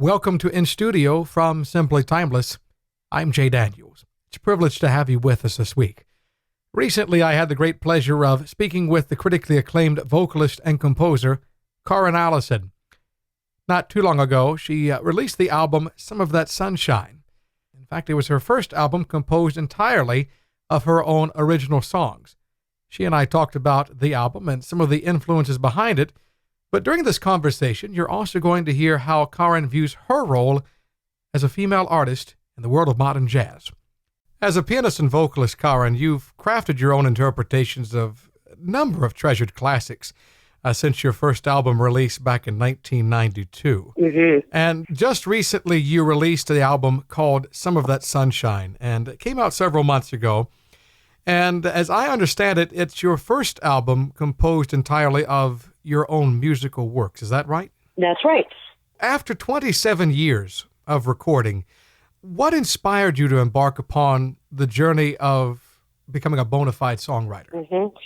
Welcome to In Studio from Simply Timeless. I'm Jay Daniels. It's a privilege to have you with us this week. Recently, I had the great pleasure of speaking with the critically acclaimed vocalist and composer, Karrin Allyson. Not too long ago, she released the album Some of That Sunshine. In fact, it was her first album composed entirely of her own original songs. She and I talked about the album and some of the influences behind it, but during this conversation, you're also going to hear how Karrin views her role as a female artist in the world of modern jazz. As a pianist and vocalist, Karrin, you've crafted your own interpretations of a number of treasured classics since your first album release back in 1992. Mm-hmm. And just recently, you released the album called Some of That Sunshine, and it came out several months ago. And as I understand it, it's your first album composed entirely of your own musical works. Is that right? That's right. After 27 years of recording, what inspired you to embark upon the journey of becoming a bona fide songwriter? Mm-hmm.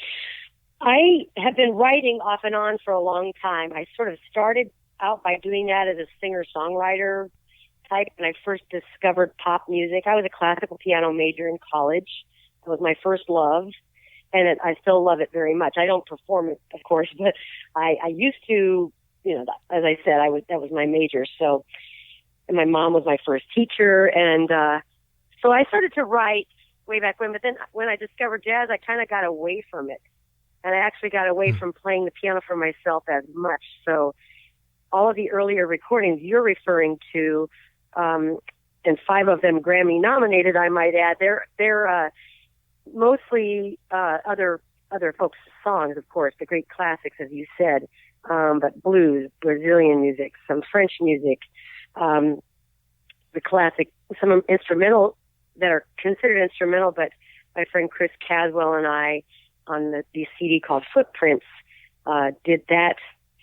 I have been writing off and on for a long time. I sort of started out by doing that as a singer-songwriter type, and I first discovered pop music. I was a classical piano major in college. It was my first love, and I still love it very much. I don't perform it, of course, but I used to, as I said, that was my major. So, and my mom was my first teacher, and so I started to write way back when. But then when I discovered jazz, I kind of got away from it, and I actually got away from playing the piano for myself as much. So, all of the earlier recordings you're referring to, and 5 of them Grammy nominated, I might add, they're mostly other folks' songs, of course, the great classics, as you said, but blues, Brazilian music, some French music, the classic, some instrumental that are considered instrumental, but my friend Chris Caswell and I, on the CD called Footprints, did that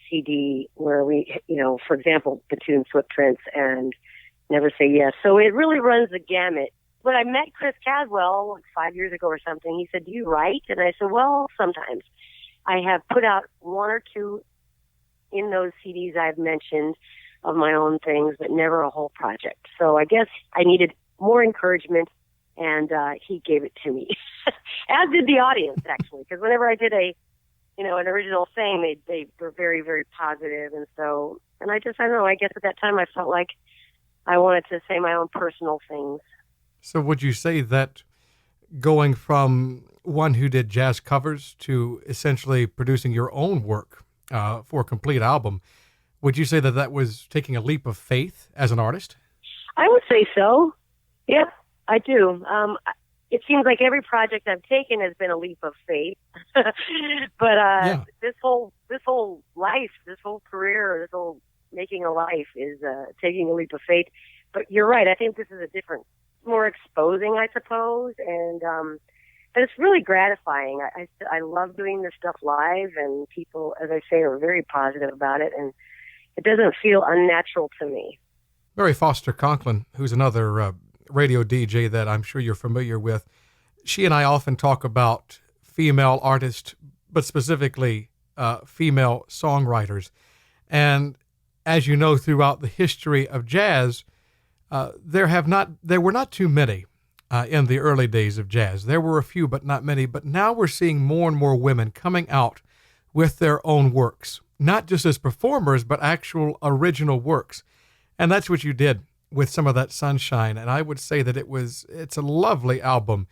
CD where we, for example, the tune Footprints and Never Say Yes. So it really runs the gamut. When I met Chris Caswell 5 years ago or something, he said, "Do you write?" And I said, "Well, sometimes." I have put out 1 or 2 in those CDs I've mentioned of my own things, but never a whole project. So I guess I needed more encouragement, and he gave it to me, as did the audience, actually, because whenever I did an original thing, they were very, very positive, and so, and I don't know, I guess at that time I felt like I wanted to say my own personal things. So would you say that going from one who did jazz covers to essentially producing your own work for a complete album, would you say that that was taking a leap of faith as an artist? I would say so. Yeah, I do. It seems like every project I've taken has been a leap of faith. But this whole life, this whole career, this whole making a life is taking a leap of faith. But you're right. I think this is more exposing, I suppose, and but it's really gratifying. I love doing this stuff live, and people, as I say, are very positive about it, and it doesn't feel unnatural to me. Mary Foster Conklin, who's another radio DJ that I'm sure you're familiar with, she and I often talk about female artists, but specifically female songwriters. And as you know, throughout the history of jazz, there were not too many in the early days of jazz. There were a few, but not many. But now we're seeing more and more women coming out with their own works, not just as performers, but actual original works. And that's what you did with Some of That Sunshine. And I would say that it's a lovely album.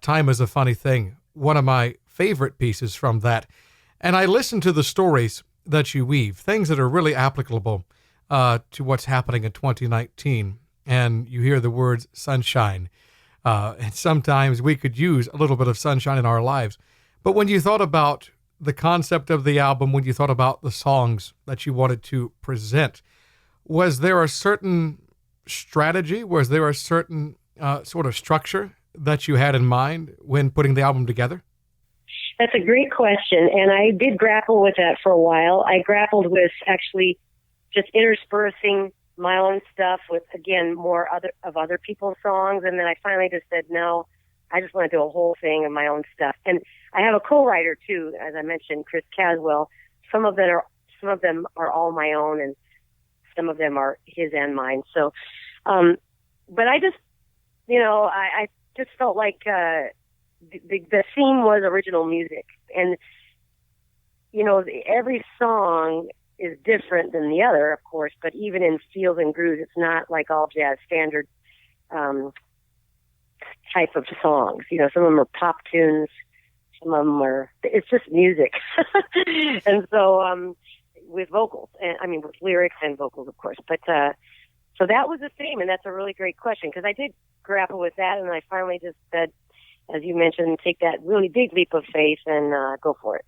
Time is a Funny Thing, one of my favorite pieces from that. And I listened to the stories that you weave, things that are really applicable to what's happening in 2019. And you hear the words sunshine. And sometimes we could use a little bit of sunshine in our lives. But when you thought about the concept of the album, when you thought about the songs that you wanted to present, was there a certain strategy? Was there a certain sort of structure that you had in mind when putting the album together? That's a great question, and I did grapple with that for a while. I grappled with actually just interspersing my own stuff with, again, more other people's songs, and then I finally just said, no, I just want to do a whole thing of my own stuff. And I have a co-writer too, as I mentioned, Chris Caswell. Some of them are all my own, and some of them are his and mine. So, but I just, I just felt like the theme was original music. And, every song is different than the other, of course, but even in feels and grooves, it's not like all jazz standard type of songs. Some of them are pop tunes, some of them it's just music. And so with vocals, with lyrics and vocals, of course. But so that was the theme, and that's a really great question, because I did grapple with that, and I finally just said, as you mentioned, take that really big leap of faith and go for it.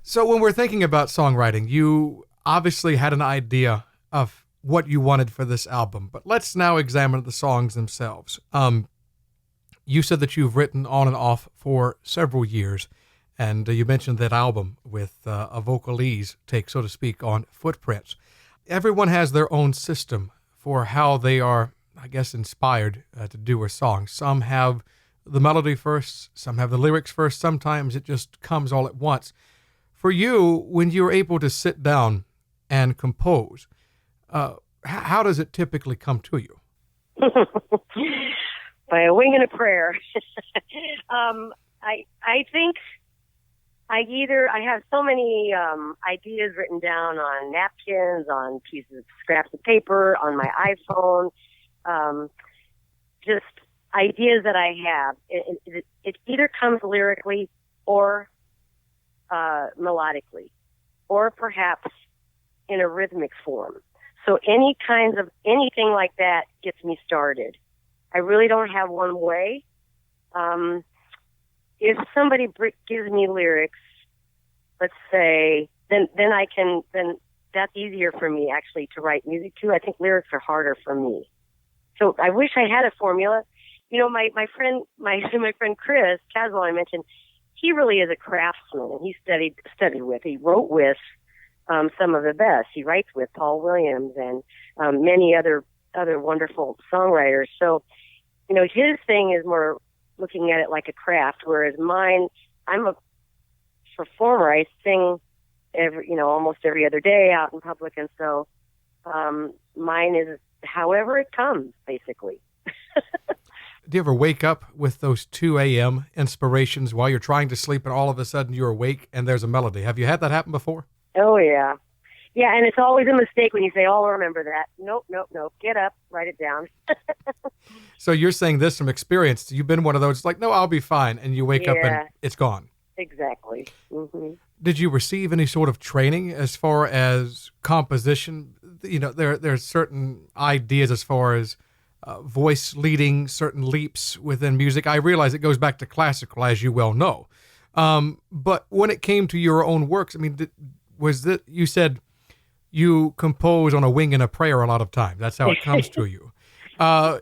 So when we're thinking about songwriting, you obviously had an idea of what you wanted for this album, but let's now examine the songs themselves. You said that you've written on and off for several years, and you mentioned that album with a vocalese take, so to speak, on Footprints. Everyone has their own system for how they are, I guess, inspired to do a song. Some have the melody first, some have the lyrics first, sometimes it just comes all at once. For you, when you're able to sit down and compose, how does it typically come to you? By a wing and a prayer. I think I have so many ideas written down on napkins, on pieces of scraps of paper, on my iPhone, just ideas that I have. It either comes lyrically or melodically, or perhaps in a rhythmic form. So anything like that gets me started. I really don't have one way. If somebody gives me lyrics, let's say, then that's easier for me actually to write music to. I think lyrics are harder for me. So I wish I had a formula. My friend Chris Caswell, I mentioned, he really is a craftsman, and he he wrote with some of the best. He writes with Paul Williams and many other wonderful songwriters. So, his thing is more looking at it like a craft, whereas mine, I'm a performer. I sing almost every other day out in public, and so mine is however it comes, basically. Do you ever wake up with those 2 a.m. inspirations while you're trying to sleep, and all of a sudden you're awake and there's a melody? Have you had that happen before? Oh, yeah. Yeah, and it's always a mistake when you say, oh, I'll remember that. Nope. Get up, write it down. So you're saying this from experience. You've been one of those, like, no, I'll be fine, and you wake up and it's gone. Exactly. Mm-hmm. Did you receive any sort of training as far as composition? There's certain ideas as far as voice leading certain leaps within music. I realize it goes back to classical, as you well know. But when it came to your own works, you said you compose on a wing and a prayer a lot of times. That's how it comes to you.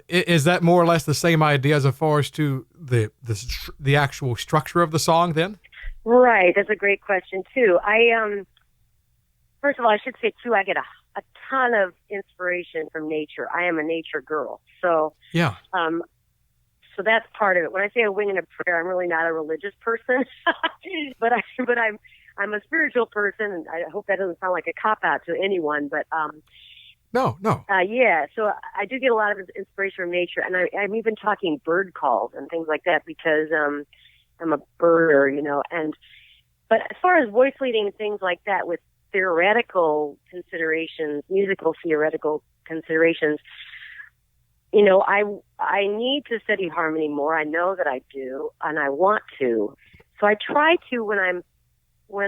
Is that more or less the same idea as far as to the actual structure of the song then? Right. That's a great question too. First of all, I should say too, I get a ton of inspiration from nature. I am a nature girl. So, yeah. So that's part of it. When I say a wing and a prayer, I'm really not a religious person, but I'm a spiritual person, and I hope that doesn't sound like a cop-out to anyone, but No. Yeah, so I do get a lot of inspiration from nature, and I'm even talking bird calls and things like that because I'm a birder, but as far as voice leading and things like that with theoretical considerations, musical theoretical considerations, I need to study harmony more. I know that I do, and I want to. So I try to, when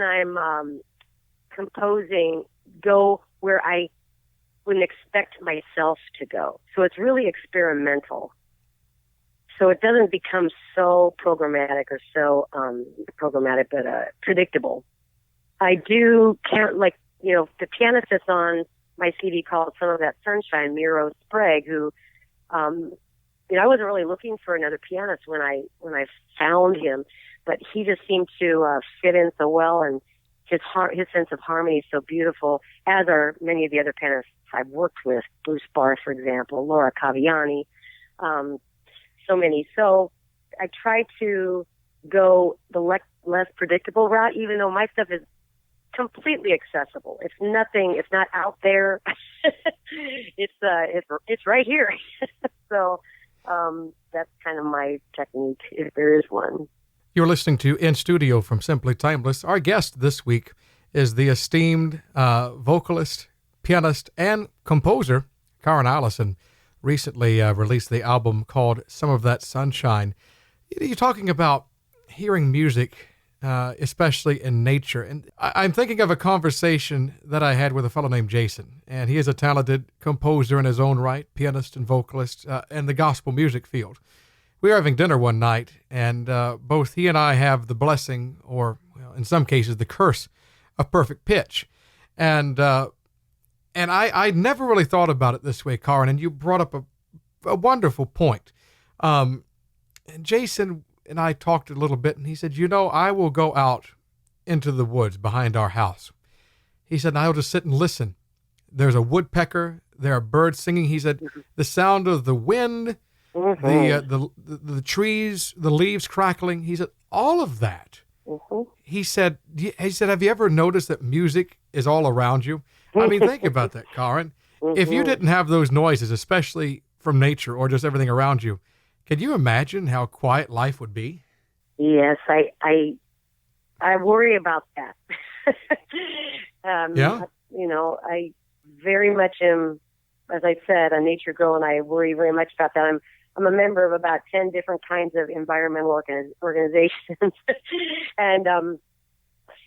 I'm composing, go where I wouldn't expect myself to go. So it's really experimental. So it doesn't become so programmatic or so predictable. I do count, the pianist that's on my CD called Some of That Sunshine, Miro Sprague, who, I wasn't really looking for another pianist when I found him, but he just seemed to fit in so well, and his sense of harmony is so beautiful, as are many of the other pianists I've worked with, Bruce Barth, for example, Laura Caviani, so many. So I try to go the less predictable route, even though my stuff is completely accessible. It's nothing. It's not out there. It's right here. So that's kind of my technique, if there is one. You're listening to In Studio from Simply Timeless. Our guest this week is the esteemed vocalist, pianist, and composer, Karrin Allyson. Recently released the album called Some of That Sunshine. You're talking about hearing music, especially in nature. And I'm thinking of a conversation that I had with a fellow named Jason. And he is a talented composer in his own right, pianist and vocalist in the gospel music field. We were having dinner one night, and both he and I have the blessing, or well, in some cases, the curse of perfect pitch. And I never really thought about it this way, Karrin, and you brought up a wonderful point. And Jason and I talked a little bit, and he said, I will go out into the woods behind our house. He said, and I'll just sit and listen. There's a woodpecker. There are birds singing. He said, the sound of the wind, the trees, the leaves crackling. He said, all of that. He said, have you ever noticed that music is all around you? I mean, think about that, Karrin. If you didn't have those noises, especially from nature or just everything around you, can you imagine how quiet life would be? Yes, I worry about that. Yeah. I very much am, as I said, a nature girl, and I worry very much about that. I'm a member of about 10 different kinds of environmental organizations. And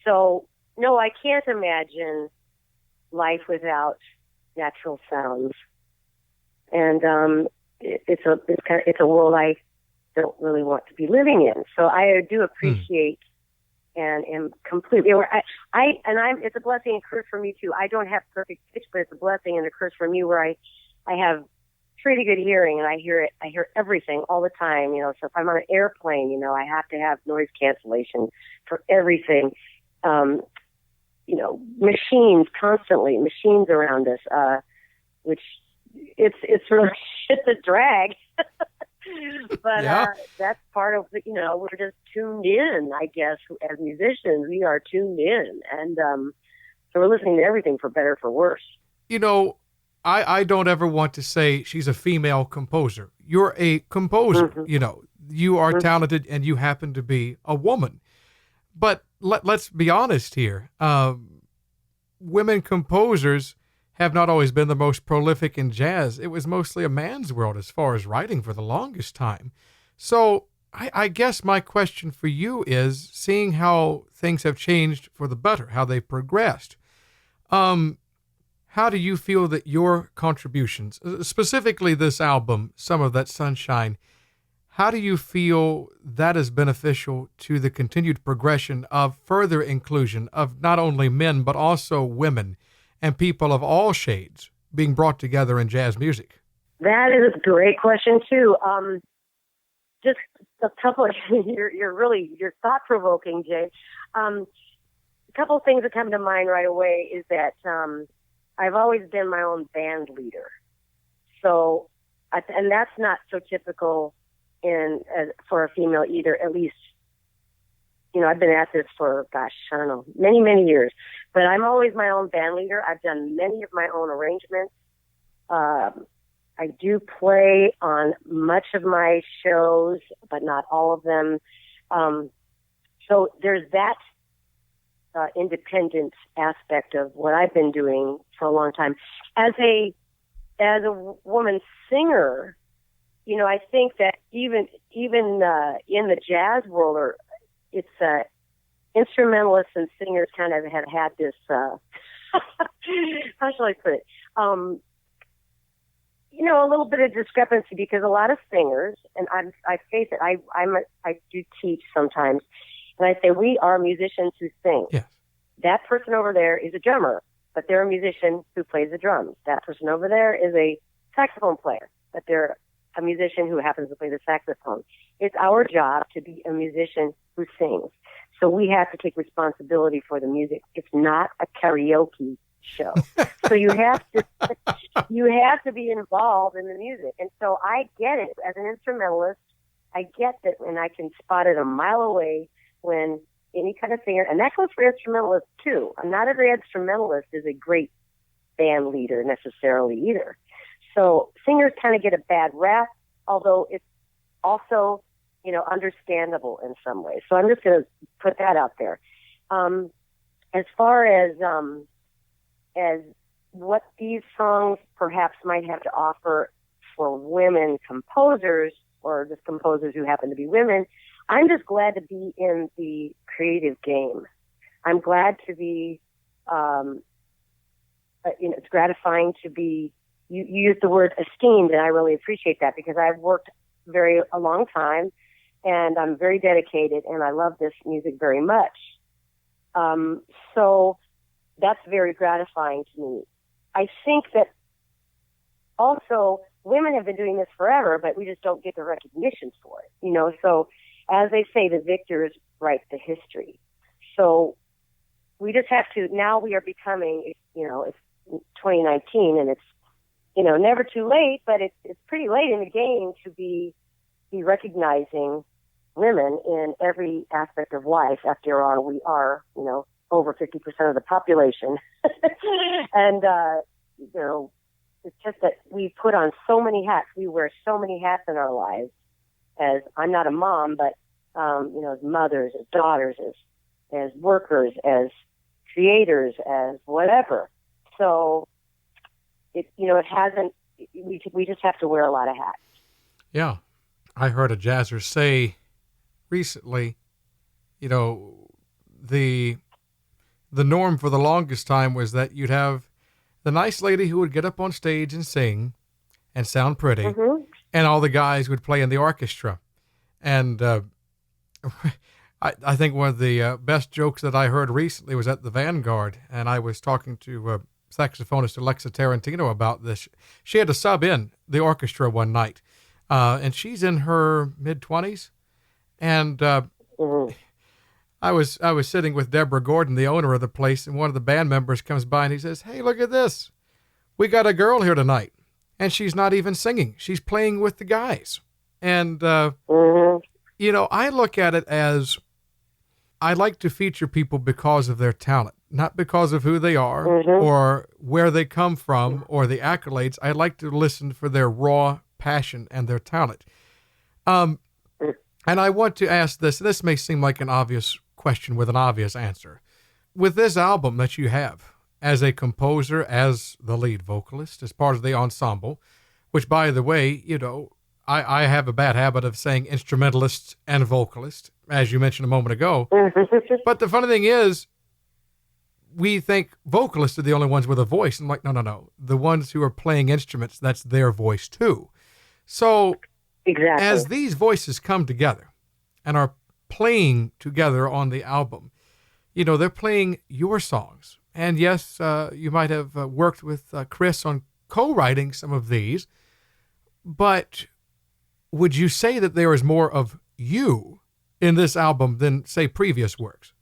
so, no, I can't imagine life without natural sounds. And it's a world I don't really want to be living in. So I do appreciate and am completely aware. It's a blessing and curse for me too. I don't have perfect pitch, but it's a blessing and a curse from you where I have pretty good hearing, and I hear everything all the time. So if I'm on an airplane, I have to have noise cancellation for everything. Machines around us, which it's really it's a drag. But that's part of we're just tuned in, I guess. As musicians, we are tuned in, and so we're listening to everything for better or for worse. I don't ever want to say she's a female composer. You're a composer. You are talented, and you happen to be a woman. But let's be honest here. Women composers have not always been the most prolific in jazz. It was mostly a man's world as far as writing for the longest time. So I guess my question for you is, seeing how things have changed for the better, how they progressed, how do you feel that your contributions, specifically this album, Some of That Sunshine, how do you feel that is beneficial to the continued progression of further inclusion of not only men, but also women and people of all shades being brought together in jazz music? That is a great question too. Just a couple of, you're thought-provoking, Jay. A couple of things that come to mind right away is that I've always been my own band leader. So, and that's not so typical for a female either, at least, I've been at this for, I don't know, many, many years. But I'm always my own band leader. I've done many of my own arrangements. I do play on much of my shows, but not all of them. So there's that independent aspect of what I've been doing for a long time. As a woman singer, I think that even in the jazz world, it's instrumentalists and singers kind of have had this. How shall I put it? A little bit of discrepancy, because a lot of singers, and I face it, I do teach sometimes, and I say we are musicians who sing. Yes. That person over there is a drummer, but they're a musician who plays the drums. That person over there is a saxophone player, but they're a musician who happens to play the saxophone. It's our job to be a musician who sings. So we have to take responsibility for the music. It's not a karaoke show. So you have to be involved in the music. And so I get it as an instrumentalist. I get that, and I can spot it a mile away when any kind of singer, and that goes for instrumentalists too. Not every instrumentalist is a great band leader necessarily either. So singers kind of get a bad rap, although it's also, understandable in some ways. So I'm just going to put that out there. As far as what these songs perhaps might have to offer for women composers, or just composers who happen to be women, I'm just glad to be in the creative game. I'm glad to be, it's gratifying to be, you used the word esteemed, and I really appreciate that because I've worked a long time, and I'm very dedicated, and I love this music very much. So that's very gratifying to me. I think that also women have been doing this forever, but we just don't get the recognition for it, So as they say, the victors write the history. So we just have to, now we are becoming, it's 2019 and it's, never too late, but it's pretty late in the game to be recognizing women in every aspect of life. After all, we are, over 50% of the population. And, it's just that we put on so many hats. We wear so many hats in our lives. As I'm not a mom, but, as mothers, as daughters, as workers, as creators, as whatever. So we just have to wear a lot of hats. Yeah. I heard a jazzer say recently, the norm for the longest time was that you'd have the nice lady who would get up on stage and sing and sound pretty, mm-hmm. and all the guys would play in the orchestra. And I think one of the best jokes that I heard recently was at the Vanguard, and I was talking to saxophonist Alexa Tarantino about this. She had to sub in the orchestra one night, and she's in her mid-20s, and mm-hmm. I was sitting with Deborah Gordon, the owner of the place, and one of the band members comes by and he says, "Hey, look at this. We got a girl here tonight, and she's not even singing. She's playing with the guys." And, I look at it as I like to feature people because of their talent, not because of who they are or where they come from or the accolades. I like to listen for their raw passion and their talent. And I want to ask this. This may seem like an obvious question with an obvious answer. With this album that you have, as a composer, as the lead vocalist, as part of the ensemble, which, by the way, I have a bad habit of saying instrumentalist and vocalist, as you mentioned a moment ago. But the funny thing is, we think vocalists are the only ones with a voice. I'm like, no. The ones who are playing instruments, that's their voice too. So exactly. As these voices come together and are playing together on the album, they're playing your songs. And yes, you might have worked with Chris on co-writing some of these, but would you say that there is more of you in this album than, say, previous works?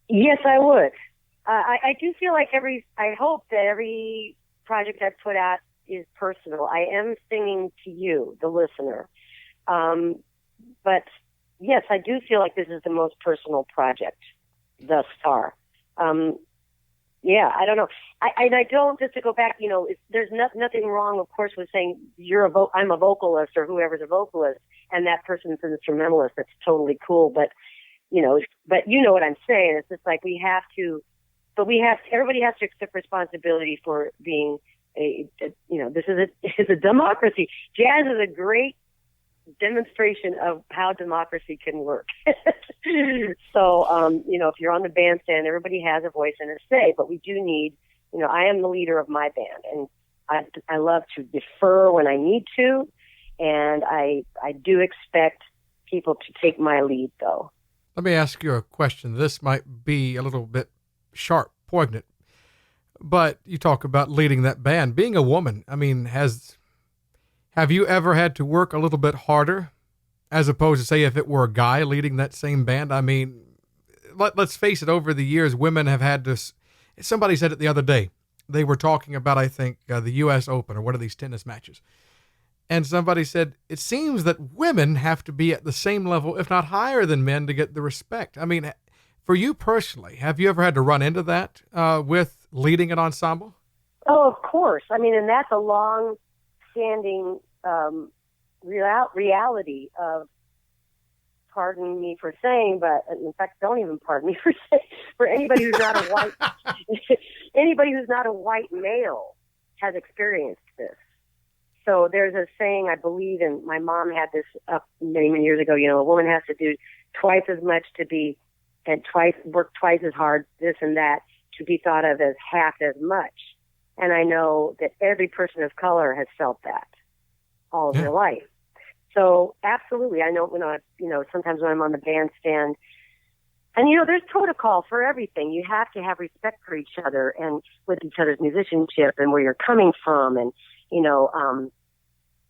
Yes, I would. I do feel like I hope that every project I put out is personal. I am singing to you, the listener. But yes, I do feel like this is the most personal project thus far. Yeah, I don't know. I don't, just to go back, there's nothing wrong, of course, with saying I'm a vocalist or whoever's a vocalist and that person's an instrumentalist. That's totally cool. But, what I'm saying. It's just like everybody has to accept responsibility for being this is a democracy. Jazz is a great demonstration of how democracy can work. So, if you're on the bandstand, everybody has a voice and a say, but we do need, I am the leader of my band, and I love to defer when I need to, and I do expect people to take my lead, though. Let me ask you a question. This might be a little bit sharp, poignant, but you talk about leading that band. Being a woman, have you ever had to work a little bit harder as opposed to, say, if it were a guy leading that same band? Let's face it, over the years, women have had to, somebody said it the other day, they were talking about, I think, the U.S. Open or one of these tennis matches. and somebody said, it seems that women have to be at the same level, if not higher than men, to get the respect. I mean, for you personally, have you ever had to run into that with leading an ensemble? Oh, of course. I mean, and that's a long-standing reality of, pardon me for saying, but in fact, don't even pardon me for saying, for anybody who's not a white, anybody who's not a white male has experienced this. So there's a saying, I believe, and my mom had this up many, many years ago, you know, a woman has to do twice as much to be, and work twice as hard, this and that, to be thought of as half as much. And I know that every person of color has felt that all of their life. So absolutely, I know when sometimes when I'm on the bandstand, and there's protocol for everything. You have to have respect for each other and with each other's musicianship and where you're coming from, and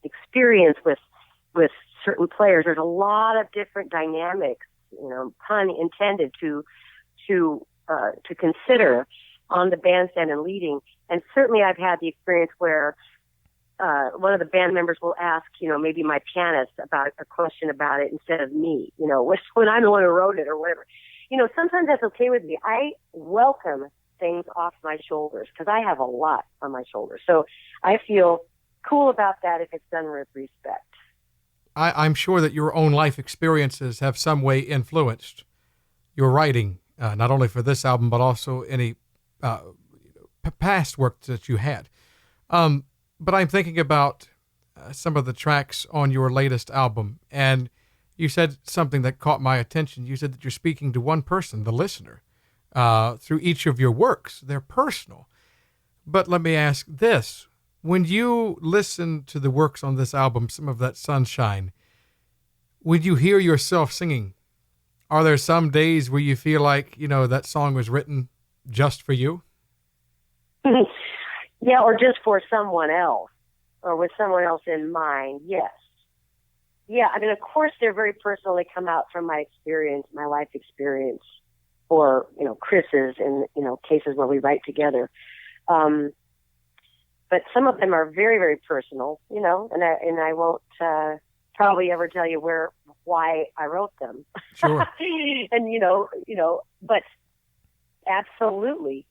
experience with certain players. There's a lot of different dynamics, pun intended, to consider on the bandstand and leading. And certainly I've had the experience where one of the band members will ask, maybe my pianist about a question about it instead of me, when I'm the one who wrote it or whatever. Sometimes that's okay with me. I welcome things off my shoulders because I have a lot on my shoulders. So I feel cool about that if it's done with respect. I'm sure that your own life experiences have some way influenced your writing, not only for this album, but also any past work that you had. But I'm thinking about some of the tracks on your latest album, and you said something that caught my attention. You said that you're speaking to one person, the listener, through each of your works. They're personal. But let me ask this. When you listen to the works on this album, some of that Sunshine, when you hear yourself singing, are there some days where you feel like, that song was written just for you? Yeah, or just for someone else, or with someone else in mind, yes. Yeah, I mean, of course, they're very personal. They come out from my experience, my life experience, or, Chris's in, cases where we write together. But some of them are very, very personal, and I won't probably ever tell you why I wrote them. Sure. And, but absolutely.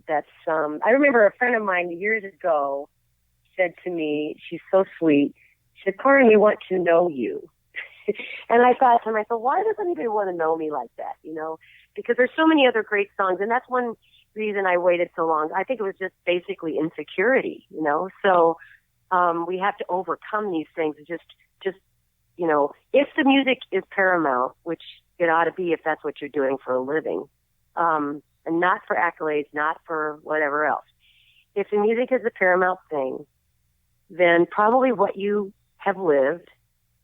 That's, I remember a friend of mine years ago said to me, she's so sweet, she said, Karrin, we want to know you. And I thought to myself, why does anybody want to know me like that? Because there's so many other great songs, and that's one reason I waited so long. I think it was just basically insecurity, so we have to overcome these things. Just if the music is paramount, which it ought to be if that's what you're doing for a living, and not for accolades, not for whatever else. If the music is the paramount thing, then probably what you have lived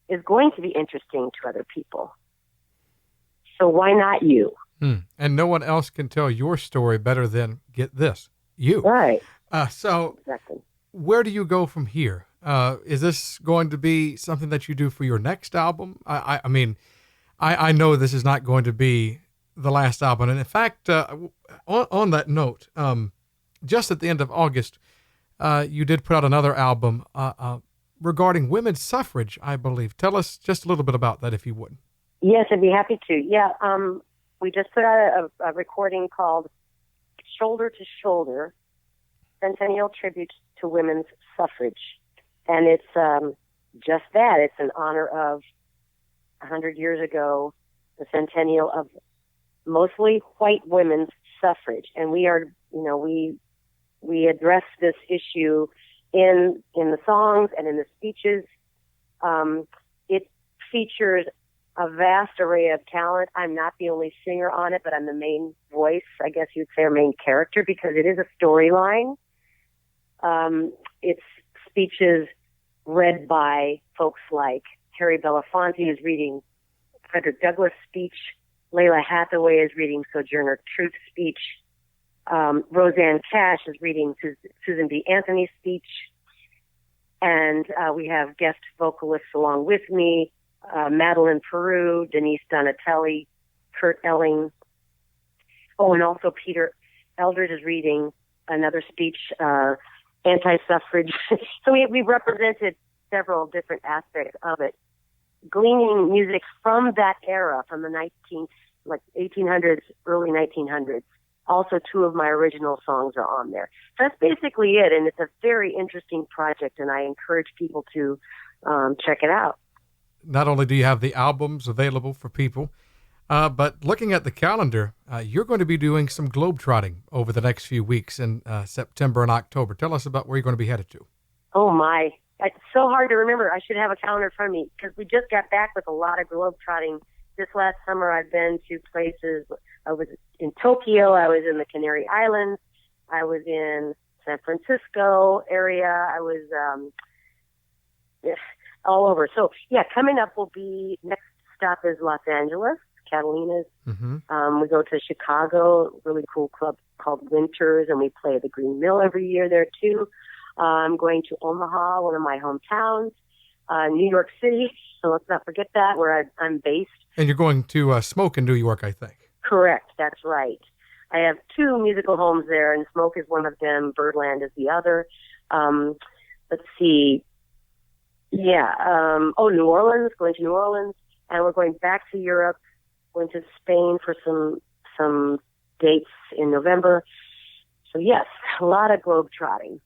is going to be interesting to other people. So why not you? And no one else can tell your story better than, get this, you. Right. So exactly. Where do you go from here? Is this going to be something that you do for your next album? I mean, I know this is not going to be the last album. And in fact, on that note, just at the end of August, you did put out another album regarding women's suffrage, I believe. Tell us just a little bit about that, if you would. Yes, I'd be happy to. Yeah, we just put out a recording called Shoulder to Shoulder, Centennial Tribute to Women's Suffrage. And it's just that. It's in honor of 100 years ago, the centennial of mostly white women's suffrage. And we are, we address this issue in the songs and in the speeches. It features a vast array of talent. I'm not the only singer on it, but I'm the main voice, I guess you'd say, or main character, because it is a storyline. It's speeches read by folks like Harry Belafonte, who's reading Frederick Douglass' speech. Layla Hathaway is reading Sojourner Truth's speech. Roseanne Cash is reading Susan B. Anthony's speech. And we have guest vocalists along with me, Madeline Peru, Denise Donatelli, Kurt Elling. Oh, and also Peter Eldridge is reading another speech, anti-suffrage. So we represented several different aspects of it, gleaning music from that era, from the 1800s, early 1900s. Also, two of my original songs are on there. So that's basically it, and it's a very interesting project, and I encourage people to check it out. Not only do you have the albums available for people, but looking at the calendar, you're going to be doing some globetrotting over the next few weeks in September and October. Tell us about where you're going to be headed to. Oh, my. It's so hard to remember. I should have a calendar in front of me because we just got back with a lot of globetrotting. This last summer, I've been to places. I was in Tokyo. I was in the Canary Islands. I was in San Francisco area. I was all over. So, yeah, coming up will be, next stop is Los Angeles, Catalina's. Mm-hmm. We go to Chicago, really cool club called Winters, and we play the Green Mill every year there, too. I'm going to Omaha, one of my hometowns, New York City, so let's not forget that, where I'm based. And you're going to Smoke in New York, I think. Correct, that's right. I have two musical homes there, and Smoke is one of them, Birdland is the other. Let's see. Yeah, New Orleans, going to New Orleans, and we're going back to Europe, going to Spain for some dates in November. So yes, a lot of globetrotting.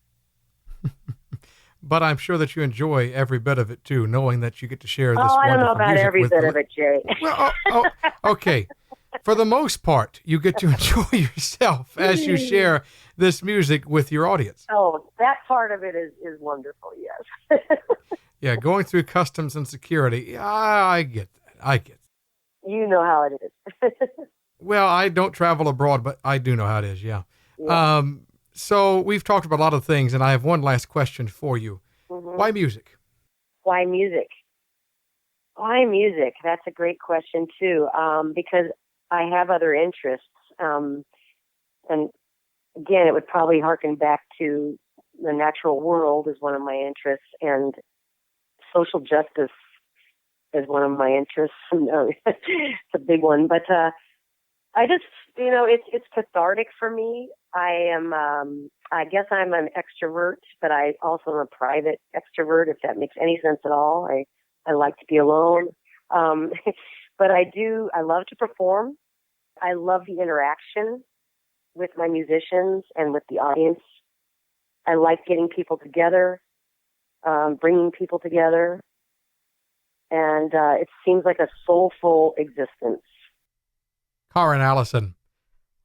But I'm sure that you enjoy every bit of it, too, knowing that you get to share this I don't know wonderful about music every with bit of it, Jay. Well, okay. For the most part, you get to enjoy yourself as you share this music with your audience. Oh, that part of it is wonderful, yes. Yeah, going through customs and security, yeah, I get that. You know how it is. Well, I don't travel abroad, but I do know how it is, yeah. Yeah. So we've talked about a lot of things, and I have one last question for you. Mm-hmm. Why music? Why music? Why music? That's a great question, too, because I have other interests. And again, it would probably harken back to the natural world is one of my interests, and social justice is one of my interests. It's a big one, but I just, it's cathartic for me. I guess I'm an extrovert, but I also am a private extrovert, if that makes any sense at all. I like to be alone. But I love to perform. I love the interaction with my musicians and with the audience. I like getting people together, bringing people together. And it seems like a soulful existence. Karrin Allyson,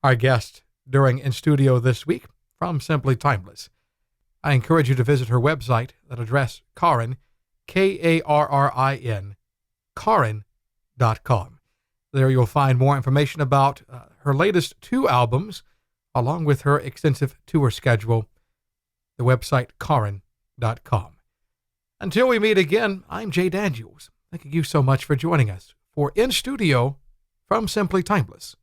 our guest during In Studio this week from Simply Timeless. I encourage you to visit her website, that address, Karrin, Karrin, Karrin.com. There you'll find more information about her latest two albums, along with her extensive tour schedule, the website, Karrin.com. Until we meet again, I'm Jay Daniels. Thank you so much for joining us for In Studio from Simply Timeless.